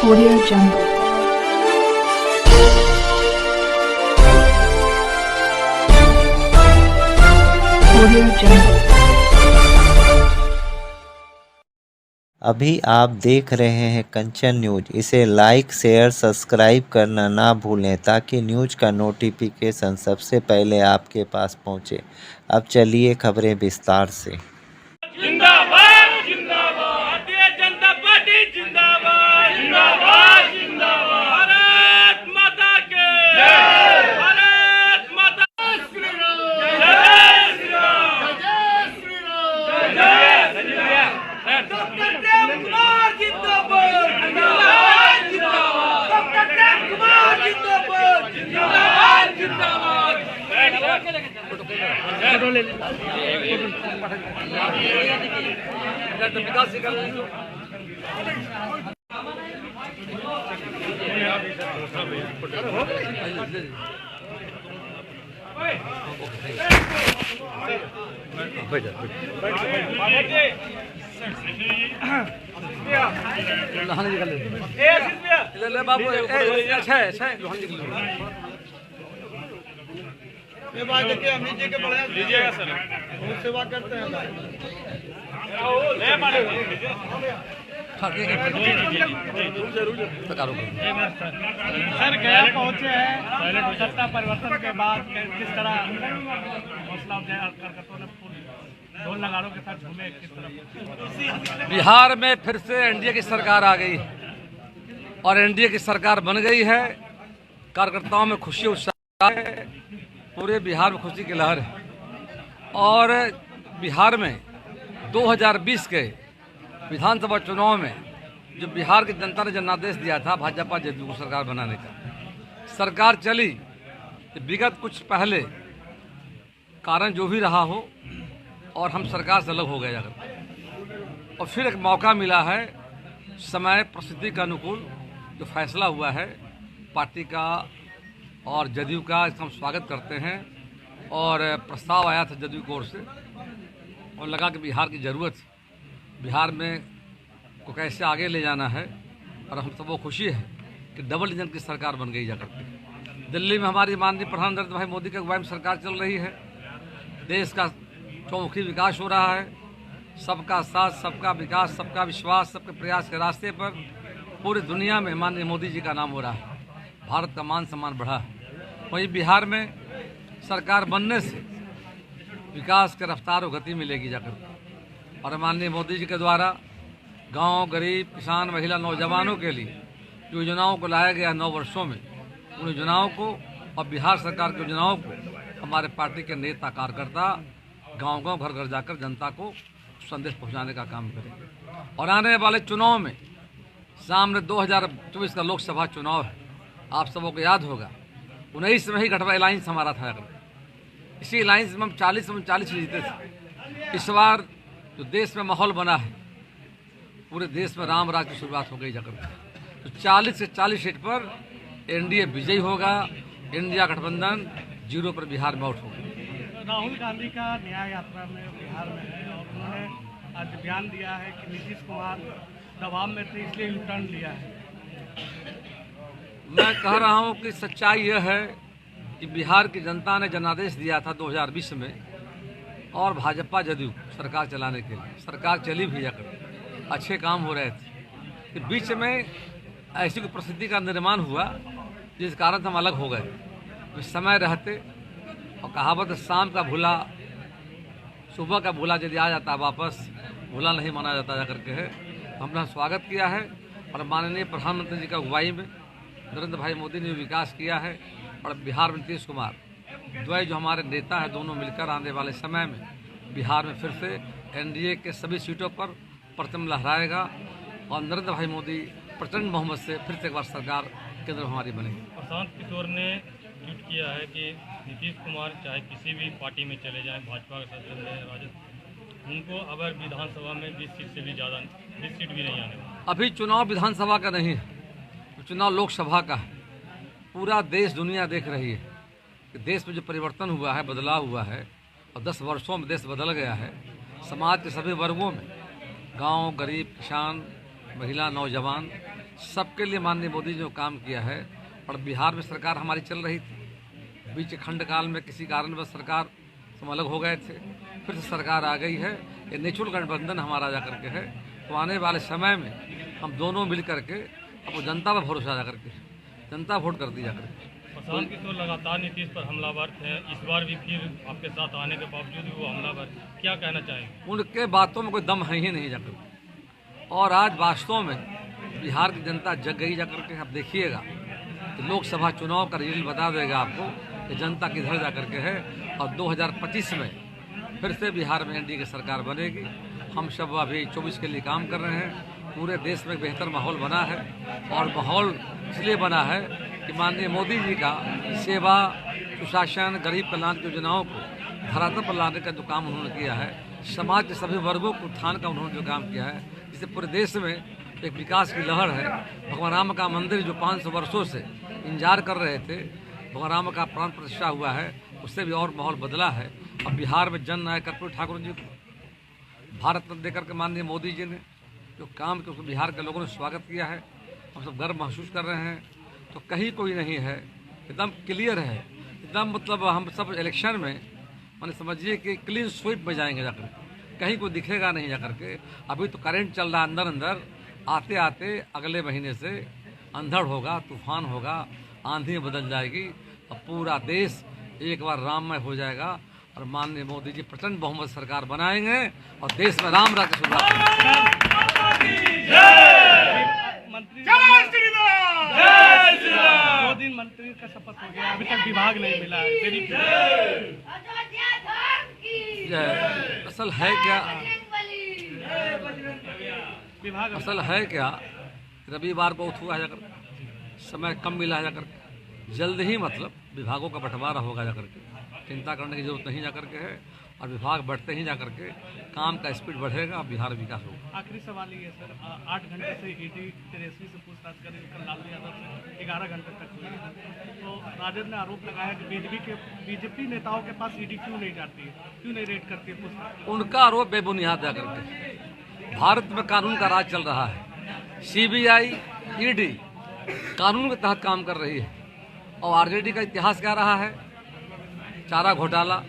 Audio Jungle. Audio Jungle. अभी आप देख रहे हैं कंचन न्यूज। इसे लाइक शेयर सब्सक्राइब करना ना भूलें ताकि न्यूज का नोटिफिकेशन सबसे पहले आपके पास पहुंचे। अब चलिए खबरें विस्तार से। जिंदाबाद जिंदाबाद भारतीय जनता पार्टी जिंदाबाद जिंदाबाद जिंदाबाद भारत माता के जय भारत माता श्री राम जय श्री राम जय श्री राम जय डॉक्टर प्रेम कुमार जिंदाबाद जिंदाबाद जिंदाबाद डॉक्टर प्रेम कुमार जिंदाबाद जिंदाबाद जिंदाबाद ये बात देखिए अमित जी के बड़े लीजिएगा सर बहुत सेवा करते हैं सर गया पहुंचे हैं सत्ता परिवर्तन के बाद किस तरह हौसला कार्यकर्ताओं ने ढोल नगाड़ों के साथ झूमे किस तरह बिहार में फिर से एनडीए की सरकार आ गई और एनडीए की सरकार बन गई है। कार्यकर्ताओं में खुशी उत्साह है, पूरे बिहार में खुशी की लहर है। और बिहार में 2020 के विधानसभा चुनाव में जो बिहार की जनता ने जनादेश दिया था भाजपा जदयू को सरकार बनाने का, सरकार चली। विगत कुछ पहले कारण जो भी रहा हो और हम सरकार से अलग हो गए जाकर, और फिर एक मौका मिला है समय परिस्थिति के अनुकूल जो फैसला हुआ है पार्टी का और जदयू का, इसका हम स्वागत करते हैं। और प्रस्ताव आया था जदयू की ओर से और लगा कि बिहार की ज़रूरत है, बिहार में को कैसे आगे ले जाना है। और हम सबको खुशी है कि डबल इंजन की सरकार बन गई जाकर। दिल्ली में हमारी माननीय प्रधानमंत्री नरेंद्र भाई मोदी की अगुवाई में सरकार चल रही है। देश का चौमुखी विकास हो रहा है। सबका साथ, सबका विकास, सबका विश्वास, सबके प्रयास के रास्ते पर पूरी दुनिया में माननीय मोदी जी का नाम हो रहा है। भारत का मान सम्मान बढ़ा है। वहीं बिहार में सरकार बनने से विकास के रफ्तार और गति मिलेगी जाकर। और माननीय मोदी जी के द्वारा गांव, गरीब, किसान, महिला, नौजवानों के लिए जो योजनाओं को लाया गया 9 वर्षों में, उन योजनाओं को और बिहार सरकार की योजनाओं को हमारे पार्टी के नेता कार्यकर्ता गांव-गांव, घर-घर जाकर जनता को संदेश पहुंचाने का काम करेंगे। और आने वाले चुनाव में सामने 2024 का लोकसभा चुनाव है। आप सबों को याद होगा 19 में ही गठबंधन अलायंस हमारा था। इसी अलायंस में हम 40 में 40 जीते थे। इस बार जो देश में माहौल बना है, पूरे देश में राम राज की शुरुआत हो गई जाकर, तो 40 से 40 सीट पर एनडीए विजयी होगा। इंडिया गठबंधन 0 पर बिहार में आउट होगा। राहुल गांधी का न्याय यात्रा में बिहार में है और उन्होंने आज बयान दिया है कि नीतीश कुमार दबाव में थे इसलिए यू टर्न लिया है। मैं कह रहा हूं कि सच्चाई यह है कि बिहार की जनता ने जनादेश दिया था 2020 में और भाजपा जदयू सरकार चलाने के लिए सरकार चली भी जाकर, अच्छे काम हो रहे थे। कि बीच में ऐसी कोई परिस्थिति का निर्माण हुआ जिस कारण हम अलग हो गए। समय रहते और कहावत शाम का भूला सुबह का भूला यदि आ जाता वापस भूला नहीं माना जाता जाकर के है। हमने स्वागत किया है और माननीय प्रधानमंत्री जी का अगुवाई में नरेंद्र भाई मोदी ने विकास किया है। और बिहार में नीतीश कुमार द्वय जो हमारे नेता हैं, दोनों मिलकर आने वाले समय में बिहार में फिर से एनडीए के सभी सीटों पर परचम लहराएगा और नरेंद्र भाई मोदी प्रचंड बहुमत से फिर से एक बार सरकार केंद्र में हमारी बनेगी। प्रशांत किशोर ने ट्वीट किया है कि नीतीश कुमार चाहे किसी भी पार्टी में चले जाएं, भाजपा के साथ चल रहे हैं, राजद, उनको अगर विधानसभा में 20 सीट से भी ज़्यादा 20 सीट भी नहीं आने वाली। अभी चुनाव विधानसभा का नहीं है, चुनाव लोकसभा का है। पूरा देश दुनिया देख रही है कि देश में जो परिवर्तन हुआ है, बदलाव हुआ है और 10 वर्षों में देश बदल गया है। समाज के सभी वर्गों में, गांव, गरीब, किसान, महिला, नौजवान सबके लिए माननीय मोदी जी ने काम किया है। और बिहार में सरकार हमारी चल रही थी, बीच खंड काल में किसी कारणवश सरकार से अलग हो गए थे, फिर से सरकार आ गई है। ये नेचुरल गठबंधन हमारा जा करके है। तो आने वाले समय में हम दोनों मिल करके अब जनता पर भरोसा जा करके जनता वोट करती जा करके। प्रशांत किशोर लगातार नीतीश पर हमलावर थे, इस बार भी फिर आपके साथ आने के बावजूद भी वो हमलावर, क्या कहना चाहेंगे? उनके बातों में कोई दम है ही नहीं जाकर। और आज वास्तव में बिहार की जनता जग गई जाकर के। आप देखिएगा कि लोकसभा चुनाव का रिजल्ट बता देगा आपको कि जनता किधर जा करके है। और 2025 में फिर से बिहार में एनडीए की सरकार बनेगी। हम सब अभी 24 के लिए काम कर रहे हैं। पूरे देश में एक बेहतर माहौल बना है। और माहौल इसलिए बना है कि माननीय मोदी जी का सेवा, सुशासन, गरीब कल्याण की योजनाओं को धरातल पर लाने का जो काम उन्होंने किया है, समाज के सभी वर्गों को उत्थान का उन्होंने जो काम किया है, जिससे पूरे देश में एक विकास की लहर है। भगवान राम का मंदिर जो 500 वर्षों से इंतजार कर रहे थे, भगवान राम का प्राण प्रतिष्ठा हुआ है, उससे भी और माहौल बदला है। अब बिहार में जन नायक कर्पूरी ठाकुर जी को भारत रत्न देकर के माननीय मोदी जी ने जो काम किया, उसको बिहार के लोगों ने स्वागत किया है। हम सब गर्व महसूस कर रहे हैं। तो कहीं कोई नहीं है, एकदम क्लियर है, एकदम मतलब हम सब इलेक्शन में मैंने समझिए कि क्लीन स्वीप में जाएंगे जाकर, कहीं कोई दिखेगा नहीं जाकर के। अभी तो करंट चल रहा है अंदर अंदर, आते आते अगले महीने से अंधड़ होगा, तूफान होगा, आंधी बदल जाएगी और पूरा देश एक बार राममय हो जाएगा। और माननीय मोदी जी प्रचंड बहुमत सरकार बनाएंगे और देश में राम राज्य शुरुआत मंत्री 2 दिन मंत्री का शपथ हो गया, अभी तक विभाग नहीं मिला है। देरी क्यों? असल है क्या, विभाग असल है क्या, रविवार को उठ हुआ जाकर, समय कम मिला जाकर, जल्द ही मतलब विभागों का बंटवारा होगा जाकर के। चिंता करने की जरूरत नहीं जाकर के है। और विभाग बढ़ते ही जाकर के काम का स्पीड बढ़ेगा, बिहार विकास होगा। आखिरी सवाल ये है सर, 8 घंटे से ईडी तेजस्वी से पूछताछ कर रही है, लालू यादव से 11 घंटे तक हुई है। तो राजद ने आरोप लगाया कि बीजेपी नेताओं के पास ईडी क्यों नहीं जाती है, क्यों नहीं रेड करती है पूछताछ? उनका आरोप बेबुनियाद जाकर के। भारत में कानून का राज चल रहा है। सीबीआई, ईडी कानून के तहत काम कर रही है। और आरजेडी का इतिहास क्या रहा है? चारा घोटाला,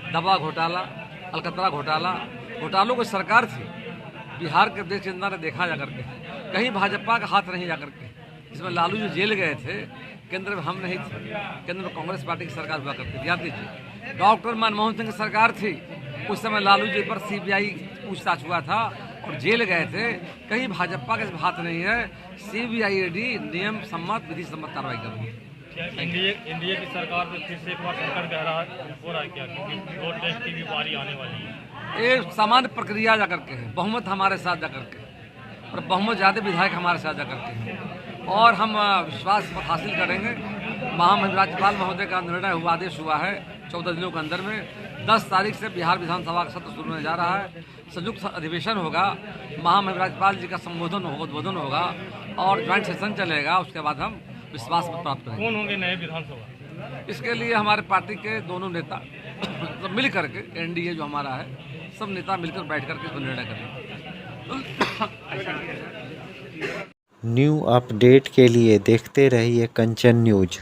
दवा घोटाला, अलकतरा घोटाला, घोटालों की सरकार थी। बिहार के देश जनता ने देखा जाकर के, कहीं भाजपा का हाथ नहीं जाकर के। इसमें लालू जी जेल गए थे, केंद्र में हम नहीं थे, केंद्र में कांग्रेस पार्टी की सरकार हुआ करती थी, याद कीजिए। डॉक्टर मनमोहन सिंह की सरकार थी, उस समय लालू जी पर सीबीआई पूछताछ हुआ था और जेल गए थे। कहीं भाजपा का हाथ नहीं है। सीबीआई, ईडी नियम सम्मत, विधि सम्मत कार्रवाई कर रही है। एनडीए की सरकार में फिर से एक बार संकट गहरा हो रहा है क्या, क्योंकि 2 टेस्ट की भी बारी आने वाली है? ये सामान्य प्रक्रिया जा करके है। बहुमत हमारे साथ जा करके और बहुमत ज़्यादा विधायक हमारे साथ जा करके हैं। और हम विश्वास हासिल करेंगे। महामहिम राज्यपाल महोदय का निर्णय हुआ, आदेश हुआ है 14 दिनों के अंदर में। 10 तारीख से बिहार विधानसभा का सत्र शुरू होने जा रहा है। संयुक्त अधिवेशन होगा, महामहिम राज्यपाल जी का उद्बोधन होगा और ज्वाइंट सेशन चलेगा। उसके बाद हम विश्वास मत प्राप्त करेंगे। कौन होंगे नए विधानसभा? इसके लिए हमारे पार्टी के दोनों नेता सब मिल करके, एनडीए जो हमारा है, सब नेता मिलकर बैठ करके इसको निर्णय करेंगे। न्यू अपडेट के लिए देखते रहिए कंचन न्यूज।